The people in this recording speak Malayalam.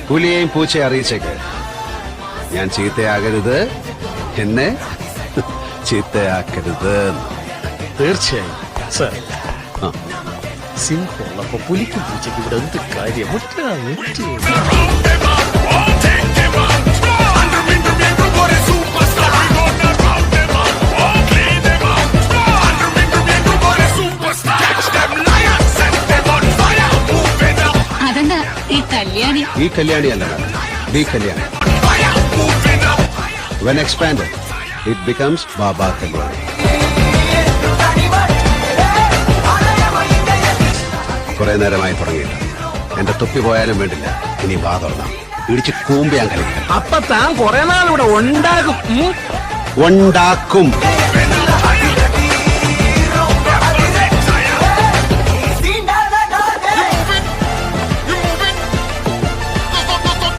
പുലിയെയും പൂച്ചയെ അറിയിച്ചേക്ക്. ഞാൻ ചീത്തയാകരുത്, എന്നെ ചീത്തയാക്കരുത്. തീർച്ചയായും സർ. സിംഹമുള്ളപ്പോ പുലിക്കും പൂച്ചയ്ക്ക് ഇവിടെ എന്ത് കാര്യം? അതെന്താ ഈ കല്യാണി അല്ല, B Kalyani. When expanded, it becomes Baba Kalyani. കുറെ നേരമായി തുടങ്ങിയില്ല. എന്റെ തൊപ്പി പോയാലും വേണ്ടില്ല, ഇനി വാ തുറന്നാം. ഇടിച്ച് കൂമ്പിയാൻ കളിക്കാം. അപ്പൊ താൻ കുറെ നാൾ ഇവിടെ ഉണ്ടാകും.